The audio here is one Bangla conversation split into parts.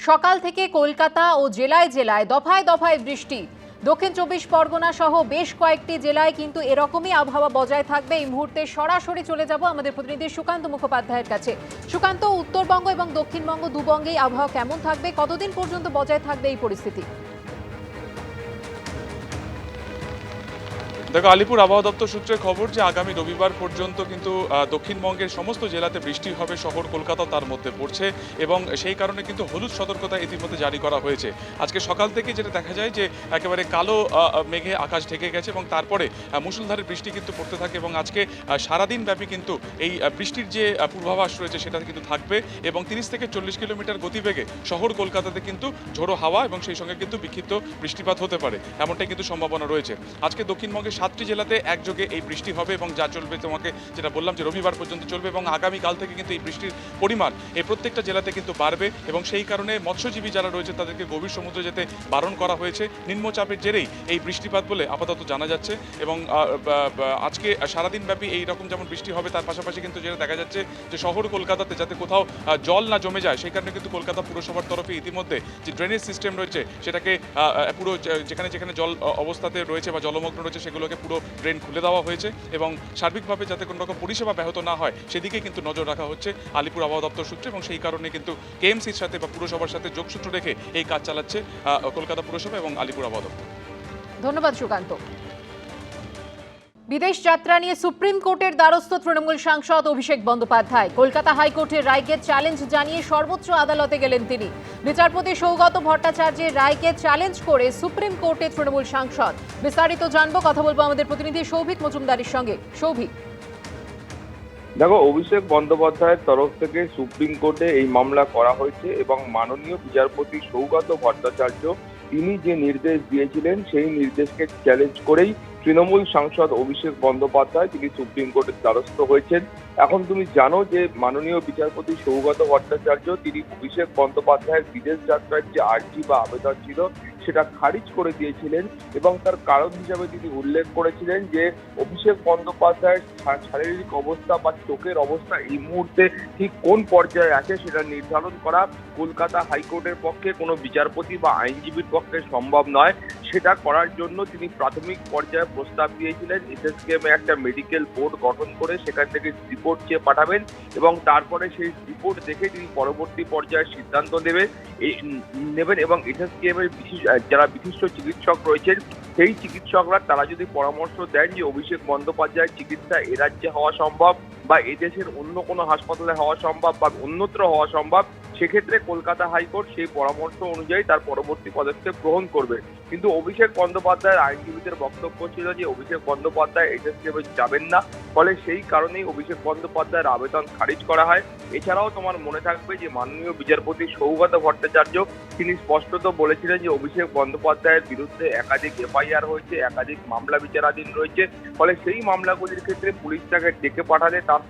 সকাল থেকে কলকাতা ও জেলায় জেলায় দফায় দফায় বৃষ্টি। দক্ষিণ 24 পরগনা সহ বেশ কয়েকটি জেলায় কিন্তু এরকমই আবহাওয়া বজায় থাকবে। এই মুহূর্তে সরাসরি চলে যাব আমাদের প্রতিনিধি সুকান্ত মুখোপাধ্যায়ের কাছে। সুকান্ত, উত্তরবঙ্গ এবং দক্ষিণবঙ্গ দুবঙ্গেই আবহাওয়া কেমন থাকবে, কতদিন পর্যন্ত বজায় থাকবে এই পরিস্থিতি? দেখো, আলিপুর আবহাওয়া দপ্তর সূত্রে খবর যে আগামী রবিবার পর্যন্ত কিন্তু দক্ষিণবঙ্গের সমস্ত জেলাতে বৃষ্টি হবে, শহর কলকাতা তার মধ্যে পড়ছে এবং সেই কারণে কিন্তু হলুদ সতর্কতা ইতিমধ্যে জারি করা হয়েছে। আজকে সকাল থেকে যেটা দেখা যায় যে একেবারে কালো মেঘে আকাশ ঢেকে গেছে এবং তারপরে মুষলধারে বৃষ্টি কিন্তু পড়তে থাকে এবং আজকে সারাদিন ব্যাপী কিন্তু এই বৃষ্টির যে পূর্বাভাস রয়েছে সেটা কিন্তু থাকবে এবং 30 থেকে 40 কিলোমিটার গতিবেগে শহর কলকাতাতে কিন্তু ঝোড়ো হাওয়া এবং সেই সঙ্গে কিন্তু বিক্ষিপ্ত বৃষ্টিপাত হতে পারে, এমনটাই কিন্তু সম্ভাবনা রয়েছে। আজকে দক্ষিণবঙ্গের 7টি জেলাতে একযোগে এই বৃষ্টি হবে এবং যা চলবে তোমাকে যেটা বললাম যে রবিবার পর্যন্ত চলবে এবং আগামীকাল থেকে কিন্তু এই বৃষ্টির পরিমাণ এই প্রত্যেকটা জেলাতে কিন্তু বাড়বে এবং সেই কারণে মৎস্যজীবী যারা রয়েছে তাদেরকে গভীর সমুদ্রে যেতে বারণ করা হয়েছে। নিম্নচাপের জেরেই এই বৃষ্টিপাত বলে আপাতত জানা যাচ্ছে এবং আজকে সারাদিন ব্যাপী এইরকম যেমন বৃষ্টি হবে তার পাশাপাশি কিন্তু যেটা দেখা যাচ্ছে যে শহর কলকাতাতে যাতে কোথাও জল না জমে যায় সেই কারণে কিন্তু কলকাতা পুরসভার তরফে ইতিমধ্যে যে ড্রেনেজ সিস্টেম রয়েছে সেটাকে পুরো যেখানে যেখানে জল অবস্থাতে রয়েছে বা জলমগ্ন রয়েছে সেগুলোকে পুরো ড্রেন খুলে দেওয়া হয়েছে এবং সার্বিকভাবে যাতে কোনো রকম পরিষেবা ব্যাহত না হয় সেদিকে কিন্তু নজর রাখা হচ্ছে আলিপুর আবহাওয়া দপ্তর সূত্রে এবং সেই কারণে কিন্তু কেএমসির সাথে বা পুরসভার সাথে যোগসূত্র রেখে এই কাজ চালাচ্ছে কলকাতা পুরসভা এবং আলিপুর আবহাওয়া দপ্তর। ধন্যবাদ সুকান্ত। বিদেশ যাত্রা নিয়ে সুপ্রিম কোর্টের দ্বারস্থ তৃণমূল সাংসদ অভিষেক বন্দ্যোপাধ্যায়। কলকাতা হাইকোর্টের রায়কে চ্যালেঞ্জ জানিয়ে সর্বোচ্চ আদালতে গেলেন তিনি। বিচারপতি সৌগত ভট্টাচার্যের রায়কে চ্যালেঞ্জ করে সুপ্রিম কোর্টে তৃণমূল সাংসদ। বিস্তারিত জানবো, কথা বলবো আমাদের প্রতিনিধি সৌভিক মজুমদারের সঙ্গে। সৌভিক, দেখো, অভিষেক বন্দ্যোপাধ্যায়ের তরফ থেকে সুপ্রিম কোর্টে এই মামলা করা হয়েছে এবং মাননীয় বিচারপতি সৌগত ভট্টাচার্য তিনি যে নির্দেশ দিয়েছিলেন সেই নির্দেশকে চ্যালেঞ্জ করেই তৃণমূল সাংসদ অভিষেক বন্দ্যোপাধ্যায় তিনি সুপ্রিম কোর্টের দ্বারস্থ হয়েছেন। এখন তুমি জানো যে মাননীয় বিচারপতি সৌগত ভট্টাচার্য তিনি অভিষেক বন্দ্যোপাধ্যায়ের বিদেশ যাত্রার যে আর্জি বা আবেদন ছিল সেটা খারিজ করে দিয়েছিলেন এবং তার কারণ হিসাবে তিনি উল্লেখ করেছিলেন যে অভিষেক বন্দ্যোপাধ্যায়ের শারীরিক অবস্থা বা চোখের অবস্থা এই মুহূর্তে ঠিক কোন পর্যায়ে আছে সেটা নির্ধারণ করা কলকাতা হাইকোর্টের পক্ষে কোনো বিচারপতি বা আইনজীবীর পক্ষে সম্ভব নয়। সেটা করার জন্য তিনি প্রাথমিক পর্যায়ে প্রস্তাব দিয়েছিলেন এসএসকেএম একটা মেডিকেল বোর্ড গঠন করে সেখান থেকে রিপোর্ট চেয়ে পাঠাবেন এবং তারপরে সেই রিপোর্ট দেখে তিনি পরবর্তী পর্যায়ে সিদ্ধান্ত নেবেন এবং এসএসকেএম এর যারা বিশিষ্ট চিকিৎসক রয়েছেন সেই চিকিৎসকরা তারা যদি পরামর্শ দেন যে অভিষেক বন্দ্যোপাধ্যায়ের চিকিৎসা এ রাজ্যে হওয়া সম্ভব বা এদেশের অন্য কোনো হাসপাতালে হওয়া সম্ভব বা অন্যত্র হওয়া সম্ভব, সেক্ষেত্রে কলকাতা হাইকোর্ট সেই পরামর্শ অনুযায়ী তার পরবর্তী পদক্ষেপ গ্রহণ করবে। কিন্তু অভিষেক বন্দ্যোপাধ্যায়ের আইনজীবীদের বক্তব্য ছিল যে অভিষেক বন্দ্যোপাধ্যায় এসএসকেএমে যাবেন না, ফলে সেই কারণেই অভিষেক বন্দ্যোপাধ্যায়ের আবেদন খারিজ করা হয়। এছাড়াও তোমার মনে থাকবে যে মাননীয় বিচারপতি সৌগত ভট্টাচার্য তিনি স্পষ্টত বলেছিলেন যে অভিষেক বন্দ্যোপাধ্যায়ের বিরুদ্ধে একাধিক এফআইআর হয়েছে, একাধিক মামলা বিচারাধীন রয়েছে, ফলে সেই মামলাগুলির ক্ষেত্রে পুলিশ তাকে ডেকে পাঠালে তার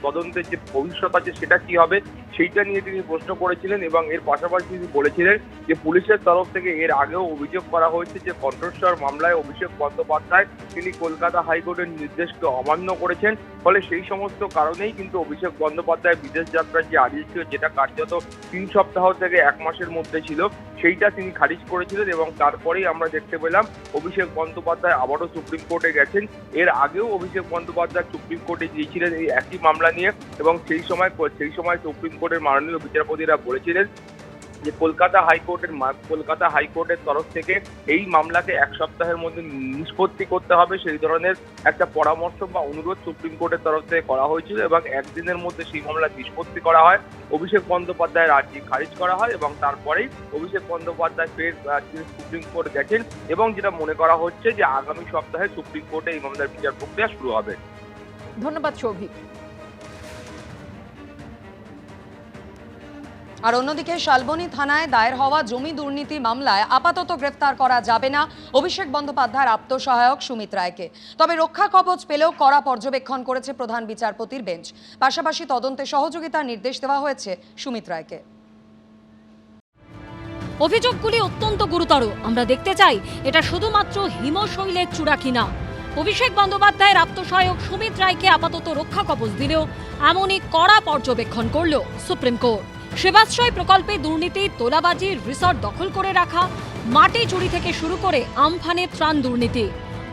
তদন্তের যে ভবিষ্যৎ আছে সেটা কি হবে সেইটা নিয়ে তিনি প্রশ্ন করেছিলেন এবং এর পাশাপাশি তিনি বলেছিলেন যে পুলিশের তরফ থেকে এর আগেও অভিযোগ করা হয়েছে যে কণ্ঠস্বর মামলায় অভিষেক বন্দ্যোপাধ্যায় তিনি কলকাতা হাইকোর্টের নির্দেশকে অমান্য করেছেন, ফলে সেই সমস্ত কারণেই কিন্তু অভিষেক বন্দ্যোপাধ্যায় বিদেশ যাত্রার যে আদেশ ছিল যেটা কার্যত 3 সপ্তাহ থেকে 1 মাসের মধ্যে ছিল সেইটা তিনি খারিজ করেছিলেন এবং তারপরেই আমরা দেখতে পেলাম অভিষেক বন্দ্যোপাধ্যায় আবারও সুপ্রিম কোর্টে গেছেন। এর আগেও অভিষেক বন্দ্যোপাধ্যায় সুপ্রিম কোর্টে গিয়েছিলেন এই একই মামলা নিয়ে এবং সেই সময় সুপ্রিম কোর্টের মাননীয় বিচারপতিরা বলেছিলেন যে কলকাতা হাইকোর্টের তরফ থেকে এই মামলাকে 1 সপ্তাহের মধ্যে নিষ্পত্তি করতে হবে সেই ধরনের একটা পরামর্শ বা অনুরোধ সুপ্রিম কোর্টের তরফ থেকে করা হয়েছিল এবং 1 দিনের মধ্যে সেই মামলা নিষ্পত্তি করা হয়। অভিষেক বন্দ্যোপাধ্যায়ের আর্জি খারিজ করা হয় এবং তারপরেই অভিষেক বন্দ্যোপাধ্যায় ফের সুপ্রিম কোর্ট গেছেন এবং যেটা মনে করা হচ্ছে যে আগামী সপ্তাহে সুপ্রিম কোর্টে এই মামলার বিচার প্রক্রিয়া শুরু হবে। ধন্যবাদ সৌভিক। আর অন্যদিকে শালবনী থানায় দায়ের হওয়া জমি দুর্নীতি মামলায় আপাতত গ্রেফতার করা যাবে না অভিষেক বন্দ্যোপাধ্যায়ের আপ্তসহায়ক সুমিত রায়কে। তবে রক্ষা কবচ পেলেও কড়া পর্যবেক্ষণ করেছে প্রধান বিচারপতির বেঞ্চ। পাশাপাশি তদন্তে সহযোগিতার নির্দেশ দেওয়া হয়েছে সুমিত রায়কে। অভিযোগগুলি অত্যন্ত গুরুতর। আমরা দেখতে চাই এটা শুধুমাত্র হিমশৈলের চূড়া কিনা। অভিষেক বন্দ্যোপাধ্যায়ের আপ্তসহায়ক সুমিত রায়কে আপাতত রক্ষা কবচ দিলেও এমনই কড়া পর্যবেক্ষণ করল সুপ্রিম কোর্ট। সেবাশ্রয় প্রকল্পে দুর্নীতি, তোলাবাজি, রিসর্ট দখল করে রাখা, মাটি চুরি থেকে শুরু করে আমফানে ত্রাণ দুর্নীতি।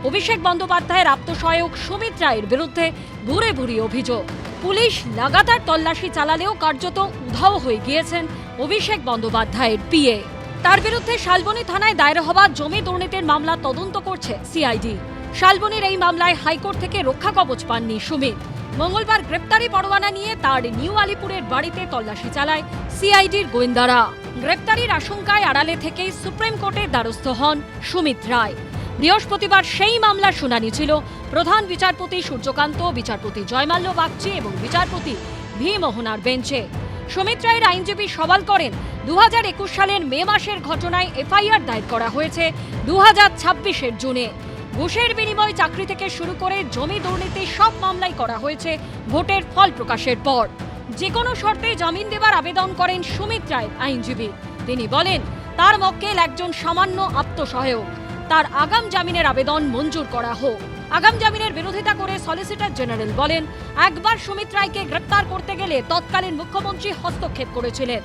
অভিষেক বন্দ্যোপাধ্যায়ের আত্মসহায়ক সুমিত রায়ের বিরুদ্ধে ভুরি ভুরি অভিযোগ। পুলিশ লাগাতার তল্লাশি চালালেও কার্যত উধাও হয়ে গিয়েছেন অভিষেক বন্দ্যোপাধ্যায়ের পিএ। তার বিরুদ্ধে শালবনী থানায় দায়ের হওয়া জমি দুর্নীতির মামলা তদন্ত করছে সিআইডি। শালবনীর এই মামলায় হাইকোর্ট থেকে রক্ষা কবচ পাননি সুমিত। মঙ্গলবার গ্রেপ্তারি পরোয়ানা নিয়ে তার নিউ আলিপুরের বাড়িতে তল্লাশি চালায় সিআইডির গোয়েন্দারা। গ্রেপ্তারির আশঙ্কায় আড়ালে থেকেই সুপ্রিম কোর্টের দ্বারস্থ হন সুমিত রায়। বৃহস্পতিবার সেই মামলার শুনানি ছিল প্রধান বিচারপতি সূর্যকান্ত, বিচারপতি জয়মাল্য বাগচি এবং বিচারপতি ভি মোহনার বেঞ্চে। সুমিত রায়ের আইনজীবী সওয়াল করেন, 2021 সালের মে মাসের ঘটনায় এফআইআর দায়ের করা হয়েছে 2026-এর জুনে। ঘুষের বিনিময় চাকরি থেকে শুরু করে জমি দুর্নীতি সব মামলাই করা হয়েছে ভোটের ফল প্রকাশের পর। যে কোনো শর্তে জামিন দেবার আবেদন করেন সুমিত রায়ের আইনজীবী। তিনি বলেন, তার মক্কেল একজন সামান্য আত্মসহায়ক, তার আগাম জামিনের আবেদন মঞ্জুর করা হোক। আগাম জামিনের বিরোধিতা করে সলিসিটর জেনারেল বলেন, একবার সুমিত রায়কে গ্রেপ্তার করতে গেলে তৎকালীন মুখ্যমন্ত্রী হস্তক্ষেপ করেছিলেন।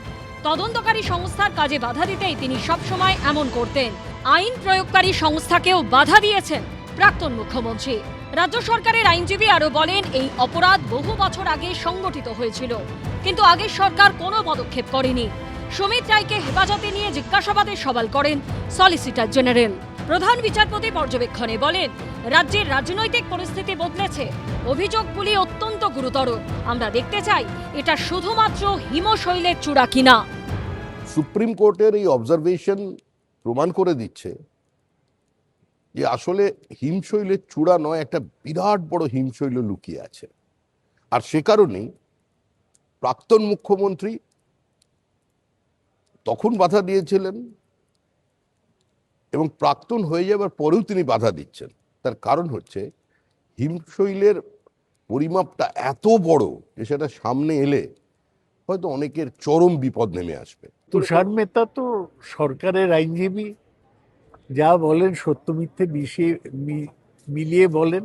তদন্তকারী সংস্থার কাজে বাধা দিতেই তিনি সবসময় এমন করতেন। আইন প্রয়োগকারী সংস্থাকেও বাধা দিয়েছেন প্রাক্তন মুখ্যমন্ত্রী। রাজ্য সরকারের আইনজীবী আরও বলেন, এই অপরাধ বহু বছর আগে সংগঠিত হয়েছিল, কিন্তু আগের সরকার কোনো পদক্ষেপ করেনি। সুমিত রায়কে হেফাজতে নিয়ে জিজ্ঞাসাবাদের সওয়াল করেন সলিসিটর জেনারেল। প্রধান বিচারপতি পর্যবেক্ষণে বলেন, রাজ্যের রাজনৈতিক পরিস্থিতি বদলেছে, অভিযোগগুলি অত্যন্ত গুরুতর। আমরা দেখতে চাই এটা শুধুমাত্র হিমশৈলের চূড়া কিনা। সুপ্রিম কোর্টের এই অবজারভেশন প্রমাণ করে দিচ্ছে যে আসলে হিমশৈলের চূড়া নয়, একটা বিরাট বড় হিমশৈল লুকিয়ে আছে। আর সে কারণেই প্রাক্তন মুখ্যমন্ত্রী তখন বাধা দিয়েছিলেন এবং প্রাক্তন হয়ে যাবার পরেও তিনি বাধা দিচ্ছেন। তার কারণ হচ্ছে হিমশৈলের পরিমাপটা এত বড় যে সেটা সামনে এলে হয়তো অনেকের চরম বিপদ নেমে আসবে। তুষার মেহতা তো সরকারের আইনজীবী, যা বলেন সত্য মিথ্যে মিলিয়ে বলেন,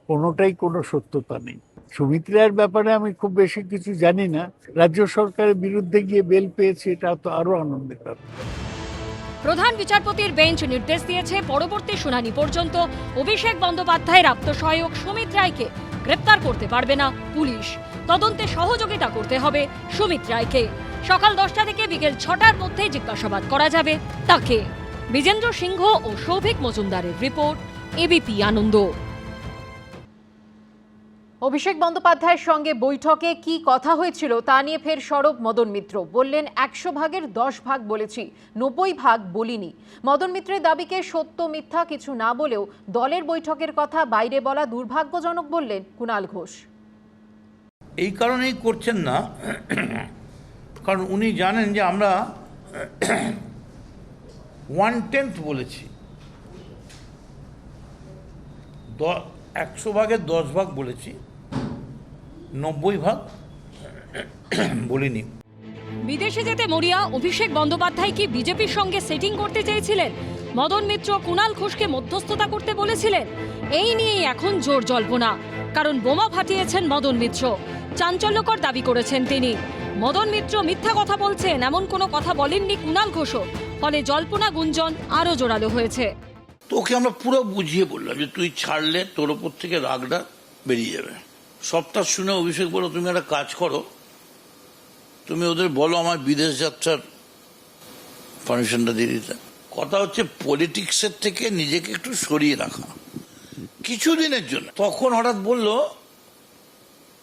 কোনোটাই কোনো সত্যতা নেই। সুমিত রায়ের ব্যাপারে আমি খুব বেশি কিছু জানি না। রাজ্য সরকারের বিরুদ্ধে গিয়ে বেল পেয়েছে, এটা তো আরো আনন্দের ব্যাপার। প্রধান বিচারপতির বেঞ্চ নির্দেশ দিয়েছে, পরবর্তী শুনানি পর্যন্ত অভিষেক বন্দ্যোপাধ্যায়ের আত্মসহায়ক সুমিত রায়কে গ্রেপ্তার করতে পারবে না পুলিশ। তদন্তে সহযোগিতা করতে হবে সুমিত রায়কে। সকাল 10টা থেকে বিকেল 6টার মধ্যে জিজ্ঞাসাবাদ করা যাবে তাকে। বিজেন্দ্র সিংহ ও সৌভিক মজুমদারের রিপোর্ট, এবিপি আনন্দ। অভিষেক বন্দ্যোপাধ্যায়ের সঙ্গে বৈঠকে কি কথা হয়েছিল তা নিয়ে ফের সরব মদন মিত্র। বললেন, 100 ভাগের 10 ভাগ বলেছি, 90 ভাগ বলিনি। মদন মিত্রের দাবিকে সত্য মিথ্যা কিছু না বলেও দলের বৈঠকের কথা বাইরে বলা দুর্ভাগ্যজনক বললেন কুণাল ঘোষ। এই কারণেই করছেন না, কারণ উনি জানেন যে আমরা 1/10 বলেছি, 100 ভাগের 10 ভাগ বলেছি, 90 ভাগ বলিনি। বিদেশে যেতে মরিয়া অভিষেক বন্দ্যোপাধ্যায় কি বিজেপির সঙ্গে সেটিং করতে চেয়েছিলেন? মদন মিত্র কুণাল ঘোষকে মধ্যস্থতা করতে বলেছিলেন। এই নিয়েই এখন জোর জল্পনা, কারণ বোমা ফাটিয়েছেন মদন মিত্র। চাঞ্চল্যকর দাবি করেছেন তিনি। মদন মিত্র মিথ্যা কথা বলছেন এমন কোনো কথা বলেননি কুণাল ঘোষও। ফলে জল্পনা গুঞ্জন আরো জোরালো হয়েছে। তোকে আমরা পুরো বুঝিয়ে বললাম যে তুই ছাড়লে তোর ওপর থেকে রাগটা বেরিয়ে যাবে। সবটা শুনে অভিষেক বলো, তুমি একটা কাজ করো, তুমি ওদের বলো আমার বিদেশ যাত্রার পারমিশনটা দিয়ে দিতে। কথা হচ্ছে পলিটিক্সের থেকে নিজেকে একটু সরিয়ে রাখা কিছুদিনের জন্য। তখন হঠাৎ বললো,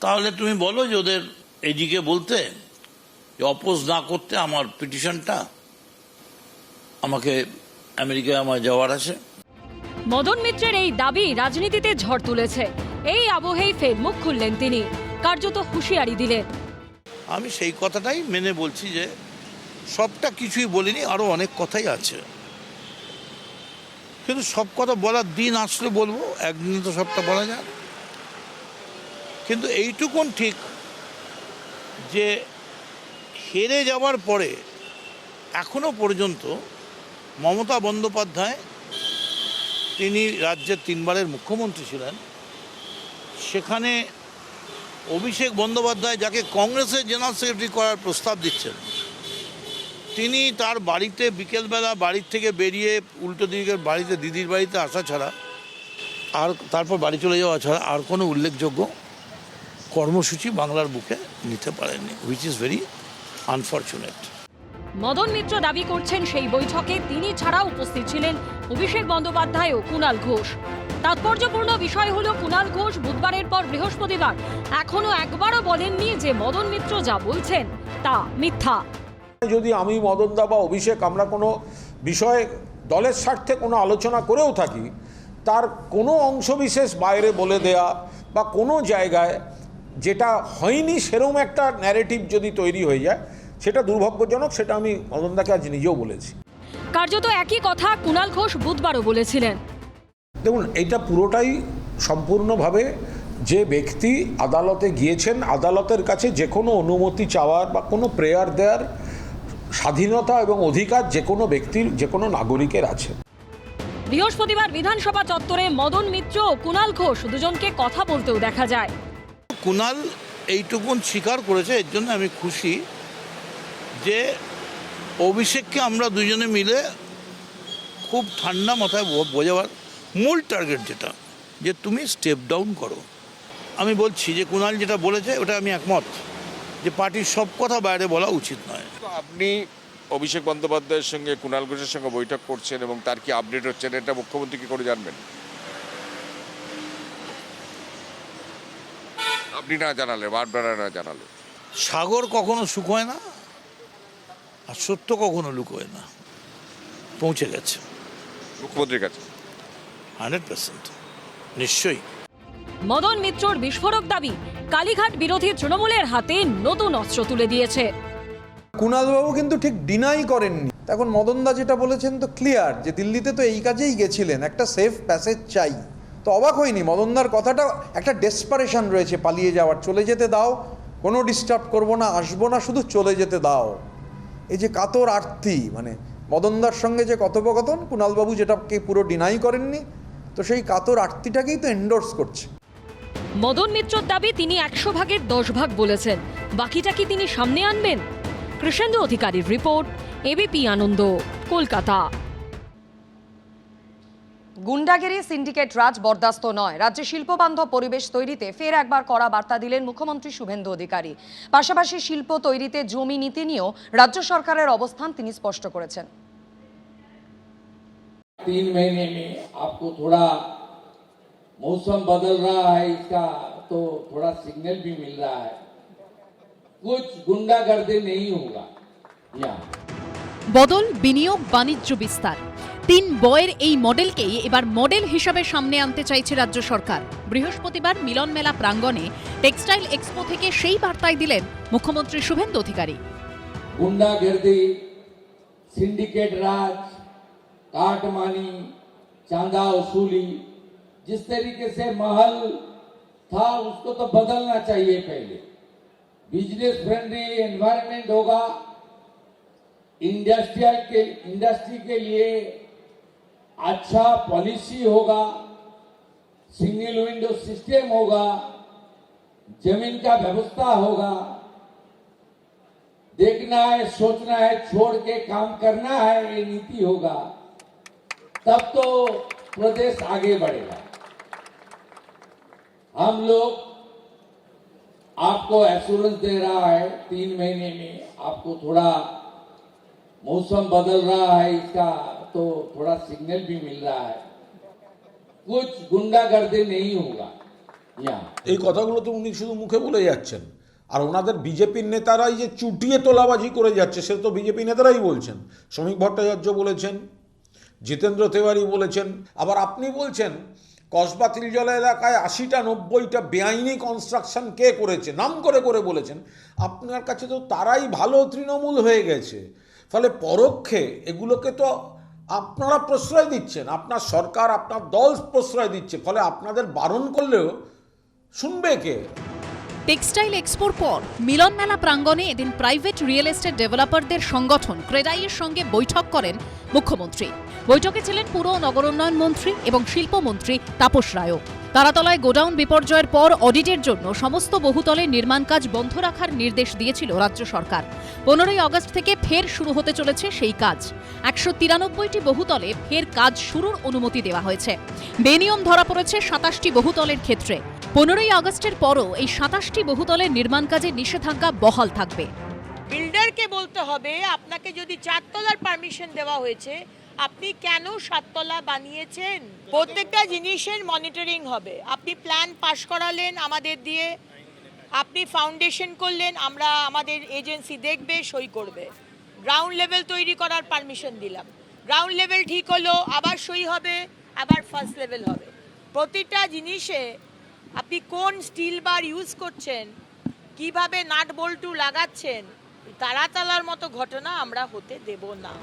তাহলে তুমি বলো যে ওদের এদিকে বলতে অপোজ না করতে আমার পিটিশনটা, আমাকে আমেরিকায় আমার যাওয়ার আছে। মদন মিত্রের এই দাবি রাজনীতিতে ঝড় তুলেছে। এই আবহেই ফের মুখ খুললেন তিনি, কার্যত হুঁশিয়ারি দিলেন। আমি সেই কথাটাই মেনে বলছি যে সবটা কিছুই বলিনি, আরো অনেক কথাই আছে, কিন্তু সব কথা বলার দিন আসলে বলবো, একদিনে তো সবটা বলা যায় না। কিন্তু এইটুকুন ঠিক যে হেরে যাওয়ার পরে এখনো পর্যন্ত মমতা বন্দ্যোপাধ্যায়, তিনি রাজ্যের 3বারের মুখ্যমন্ত্রী ছিলেন, সেখানে অভিষেক বন্দ্যোপাধ্যায় যাকে কংগ্রেসের জেনারেল সেক্রেটারি করার প্রস্তাব দিচ্ছেন, তিনি তার বাড়িতে বিকেলবেলা বাড়ির থেকে বেরিয়ে উল্টো দিকের বাড়িতে দিদির বাড়িতে আসা ছাড়া আর তারপর বাড়ি চলে যাওয়া ছাড়া আর কোনো উল্লেখযোগ্য কর্মসূচি বাংলার বুকে নিতে পারেননি, which is very unfortunate. Madan Mitra দাবি করছেন সেই বৈঠকে তিনি ছাড়া উপস্থিত ছিলেন অভিষেক বন্দ্যোপাধ্যায় ও কুণাল ঘোষ। তাৎপর্যপূর্ণ বিষয় হলো কুণাল ঘোষ বুধবারের পর বৃহস্পতিবার এখনো একবারও বলেননি যে মদন মিত্র যা বলছেন তা মিথ্যা। যদি আমি মদনদা বা অভিষেক আমরা কোনো বিষয়ে দলের স্বার্থে কোনো আলোচনা করেও থাকি, তার কোনো অংশবিশেষ বাইরে বলে দেয়া বা কোনো জায়গায় যেটা হয়নি সেরকম একটা ন্যারেটিভ যদি তৈরি হয়ে যায়, সেটা দুর্ভাগ্যজনক। সেটা আমি মদনদাকে আজ নিজেও বলেছি। কার্যত একই কথা কুণাল ঘোষ বুধবারও বলেছিলেন। দেখুন, এটা পুরোটাই সম্পূর্ণভাবে যে ব্যক্তি আদালতে গিয়েছেন, আদালতের কাছে যে কোনো অনুমতি চাওয়ার বা কোনো প্রেয়ার দেওয়ার স্বাধীনতা এবং অধিকার যে কোনো ব্যক্তির, যে কোনো নাগরিকের আছে। বৃহস্পতিবার বিধানসভা চত্বরে মদন মিত্র ও কুণাল ঘোষ দুজনকে কথা বলতেও দেখা যায়। কুণাল এইটুকুন স্বীকার করেছে, এর জন্য আমি খুশি যে অভিষেককে আমরা দুজনে মিলে খুব ঠান্ডা মাথায় বোঝাবার মূল টার্গেট যেটা, যে তুমি স্টেপ ডাউন করো। আমি বলছি যে কুণাল যেটা বলেছে ওটা আমি একমত, যে পার্টির সব কথা বাইরে বলা উচিত নয়। আপনি অভিষেক বন্দ্যোপাধ্যায়ের সঙ্গে কুণাল ঘোষের সঙ্গে বৈঠক করছেন এবং তার কি আপডেট হচ্ছে এটা মুখ্যমন্ত্রী কি করে জানবেন? আপনি না জানালে, বারবার না জানালে। সাগর কখনো শুকোয় না, আর সত্য কখনো লুকোয় না। পৌঁছে গেছে মুখ্যমন্ত্রীর কাছে 100%, নিশ্চয়ই। মদন মিত্রর বিস্ফোরক দাবি কালীঘাট বিরোধী তৃণমূলের হাতে নতুন অস্ত্র তুলে দিয়েছে। কুণালবাবু কিন্তু ঠিক ডিনাই করেননি। এখন মদনদা যেটা বলেছেন তো ক্লিয়ার, যে দিল্লিতে তো এই কাজেই গেছিলেন, একটা সেফ প্যাসেজ চাই। তো অবাক হয়নি মদনদার কথাটা, একটা ডেসপারেশন রয়েছে পালিয়ে যাওয়ার, চলে যেতে দাও, কোনো ডিস্টার্ব করবো না, আসবো না, শুধু চলে যেতে দাও। এই যে কাতর আর্তি, মানে মদনদার সঙ্গে যে কথোপকথন, কুণালবাবু যেটাকে পুরো ডিনাই করেননি, তো সেই কাতর আর্তিটাকেই তো এন্ডোর্স করছে। মদন মিত্রর দাবি তিনি 100 ভাগের 10 ভাগ বলেছেন, বাকিটা কি তিনি সামনে আনবেন? কৃষ্ণেন্দু অধিকারীর রিপোর্ট, এবিপি আনন্দ, কলকাতা। গুন্ডাগিরি সিন্ডিকেট রাজ বরদাস্ত নয়। রাজ্যে শিল্পবান্ধব পরিবেশ তৈরিতে ফের একবার কড়া বার্তা দিলেন মুখ্যমন্ত্রী শুভেন্দু অধিকারী। পাশাপাশি শিল্প তৈরিতে জমি নীতি নিয়েও রাজ্য সরকারের অবস্থান তিনি স্পষ্ট করেছেন। 3 महीने में आपको थोड़ा मौसम बदल रहा है, इसका तो थोड़ा सिग्नल भी मिल रहा है, कुछ गुंडागर्दी नहीं होगा। यहाँ বদল, বিনিয়োগ, বাণিজ্য বিস্তার, 3 বয়ের এই মডেলকেই এবার মডেল হিসাবে সামনে আনতে চাইছে রাজ্য সরকার। বৃহস্পতিবার মিলন মেলা প্রাঙ্গণে টেক্সটাইল এক্সপো থেকে সেই বার্তাই দিলেন মুখ্যমন্ত্রী শুভেন্দু অধিকারী। गुंडागर्दी, सिंडिकेट राज, काटमानी, चांदा वसूली, जिस तरीके से माहौल था उसको तो बदलना चाहिए। पहले बिजनेस फ्रेंडली एनवायरनमेंट होगा, इंडस्ट्री के लिए अच्छा पॉलिसी होगा, सिंगल विंडो सिस्टम होगा, जमीन का व्यवस्था होगा। देखना है, सोचना है, छोड़ के काम करना है, ये नीति होगा, तब तो प्रदेश आगे बढ़ेगा। हम लोग आपको एश्योरेंस दे रहा है, 3 महीने में आपको थोड़ा मौसम बदल रहा है, इसका तो थोड़ा सिग्नल भी मिल रहा है, कुछ गुंडागर्दी नहीं होगा। यहाँ এই কথাগুলো তো উনি শুধু মুখে বলে যাচ্ছেন, আর ওনাদের বিজেপির নেতারাই যে চুটিয়ে তোলাবাজি করে যাচ্ছে সে তো বিজেপি নেতারাই বলছেন। শ্রমিক ভট্টাচার্য বলেছেন, জিতেন্দ্র তিওয়ারি বলেছেন, আবার আপনি বলছেন কসবা তিলজলা এলাকায় 80টা 90টা বেআইনি কনস্ট্রাকশন কে করেছে, নাম করে করে বলেছেন। আপনার কাছে তো তারাই ভালো তৃণমূল হয়ে গেছে, ফলে পরোক্ষে এগুলোকে তো আপনারা প্রশ্রয় দিচ্ছেন, আপনার সরকার, আপনার দল প্রশ্রয় দিচ্ছে, ফলে আপনাদের বারণ করলেও শুনবে কে? টেক্সটাইল এক্সপোর পর মিলন মেলা প্রাঙ্গণে এদিন প্রাইভেট রিয়েল এস্টেট ডেভেলপারদের সংগঠন ক্রেডাইয়ের সঙ্গে বৈঠক করেন মুখ্যমন্ত্রী। বৈঠকে ছিলেন পুর ও নগরোন্নয়ন মন্ত্রী এবং শিল্পমন্ত্রী তাপস রায়ও। তারাতলায় গোডাউন বিপর্যয়ের পর অডিটের জন্য সমস্ত বহুতলে নির্মাণ কাজ বন্ধ রাখার নির্দেশ দিয়েছিল রাজ্য সরকার। 15ই আগস্ট থেকে ফের শুরু হতে চলেছে সেই কাজ। 193টি বহুতলে ফের কাজ শুরুর অনুমতি দেওয়া হয়েছে। বেনিয়ম ধরা পড়েছে 27টি বহুতলের ক্ষেত্রে। 15ই আগস্টের পরও এই 27টি বহুতলের নির্মাণ কাজে নিষেধাজ্ঞা বহাল থাকবে। বিল্ডারকে বলতে হবে, আপনাকে যদি 4 তলার পারমিশন দেওয়া হয়েছে, আপনি কেন 7 তলা বানিয়েছেন? প্রত্যেকটা জিনিসের মনিটরিং হবে। আপনি প্ল্যান পাস করালেন আমাদের দিয়ে, আপনি ফাউন্ডেশন করলেন, আমরা আমাদের এজেন্সি দেখবে, সই করবে। গ্রাউন্ড লেভেল তৈরি করার পারমিশন দিলাম, গ্রাউন্ড লেভেল ঠিক হলো, আবার সই হবে, আবার ফার্স্ট লেভেল হবে। প্রতিটা জিনিসে আপনি কোন স্টিল বার ইউজ করছেন, কিভাবে নাট বল্টু লাগাচ্ছেন, তারাতলার মতো ঘটনা আমরা হতে দেব না।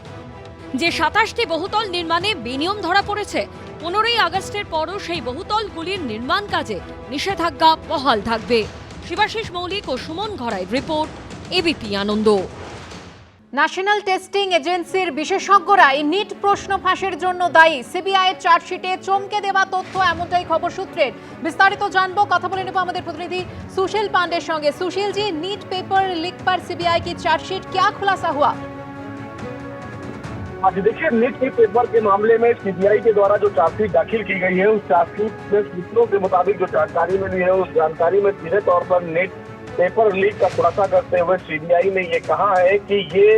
যে 27টি বহুতল নির্মাণে বেনিয়ম ধরা পড়েছে, 15ই আগস্টের পরও সেই বহুতলগুলির নির্মাণ কাজে নিষেধাজ্ঞা বহাল থাকবে। শিবাশিস মৌলিক ও সুমন ঘরাইয়ের রিপোর্ট, এবিপি আনন্দ। ন্যাশনাল টেস্টিং এজেন্সির বিশেষজ্ঞরাই নিট প্রশ্ন ফাঁসের জন্য দায়ী। সিবিআই এর চার্জশিটে চমকে দেওয়া তথ্য, এমনটাই খবর সূত্রের। বিস্তারিত জানবো, কথা বলে নেব আমাদের প্রতিনিধি সুশীল पांडे সঙ্গে। Sushil ji, NEET paper leak पर सीबीआई की चार्जशीट, क्या खुलासा हुआ? आज देखिए, नीट के पेपर के मामले में सीबीआई के द्वारा जो चार्जशीट दाखिल की गई है, उस चार्जशीट में सूत्रों के मुताबिक जो जानकारी मिली है, उस जानकारी में सीधे तौर पर नीट पेपर लीक का खुलासा करते हुए सीबीआई ने ये कहा है कि ये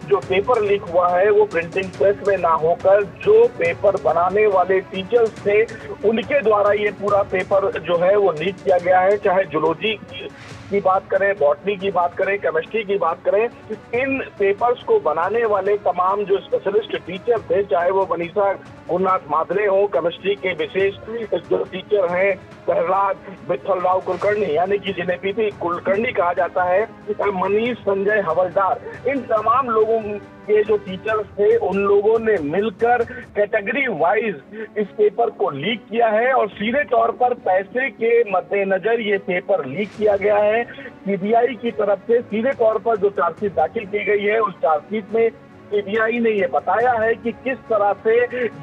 जो पेपर लीक हुआ है वो प्रिंटिंग प्रेस में ना होकर जो पेपर बनाने वाले टीचर्स थे उनके द्वारा ये पूरा पेपर जो है वो लीक किया गया है। चाहे जूलॉजी की बात करें, बॉटनी की बात करें, केमिस्ट्री की बात करें, इन पेपर्स को बनाने वाले तमाम जो स्पेशलिस्ट टीचर थे, चाहे वो मनीषा गुरुनाथ मादरे हो, केमिस्ट्री के विशेष जो टीचर हैं प्रहलाद विठल राव कुलकर्णी, यानी कि जिन्हें पीपी कुलकर्णी कहा जाता है, मनीष संजय हवलदार, इन तमाम लोगों के जो टीचर्स थे उन लोगों ने मिलकर कैटेगरी वाइज इस पेपर को लीक किया है और सीधे तौर पर पैसे के मद्देनजर ये पेपर लीक किया गया है। सीबीआई की तरफ से सीधे तौर पर जो चार्जशीट दाखिल की गई है, उस चार्जशीट में सीबीआई ने ये बताया है कि किस तरह से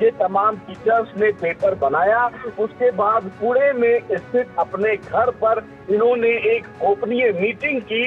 ये तमाम टीचर्स ने पेपर बनाया। उसके बाद पुणे में स्थित अपने घर पर इन्होंने एक गोपनीय मीटिंग की,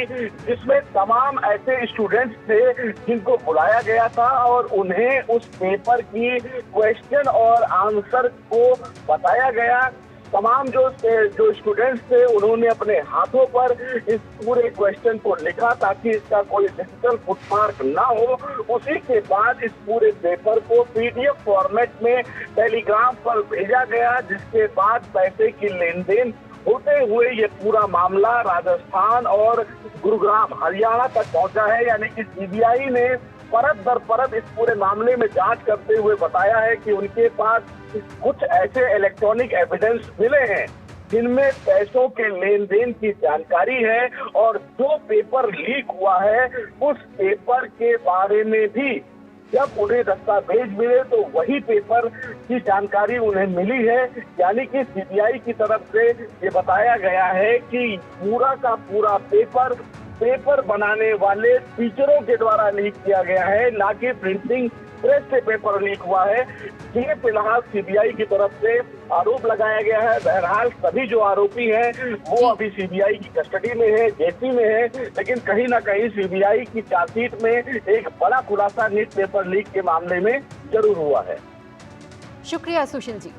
जिसमें तमाम ऐसे स्टूडेंट्स थे जिनको बुलाया गया था और उन्हें उस पेपर की क्वेश्चन और आंसर को बताया गया। तमाम जो स्टूडेंट्स थे उन्होंने अपने हाथों पर इस पूरे क्वेश्चन को लिखा ताकि इसका कोई डिजिटल फुटमार्क ना हो। उसी के बाद इस पूरे पेपर को पीडीएफ फॉर्मेट में टेलीग्राम पर भेजा गया, जिसके बाद पैसे की लेन देन होते हुए ये पूरा मामला राजस्थान और गुरुग्राम हरियाणा तक पहुंचा है। यानी कि सीबीआई ने परत दर परत इस पूरे मामले में जांच करते हुए बताया है कि उनके पास कुछ ऐसे इलेक्ट्रॉनिक एविडेंस मिले हैं जिनमें पैसों के लेन देन की जानकारी है और जो पेपर लीक हुआ है उस पेपर के बारे में भी जब उन्हें दस्तावेज मिले तो वही पेपर की जानकारी उन्हें मिली है। यानी कि सीबीआई की तरफ से ये बताया गया है कि पूरा का पूरा पेपर बनाने वाले टीचरों के द्वारा लीक किया गया है, ना कि प्रिंटिंग प्रेस से पेपर लीक हुआ है। ये फिलहाल सीबीआई की तरफ से आरोप लगाया गया है। बहरहाल सभी जो आरोपी हैं वो अभी सीबीआई की कस्टडी में है, जेसी में है, लेकिन कहीं ना कहीं सीबीआई की चार्जशीट में एक बड़ा खुलासा नीट पेपर लीक के मामले में जरूर हुआ है। शुक्रिया सुशील जी।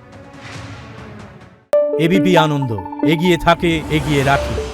एबीपी आनंद एगिए थाके एगिए राखे।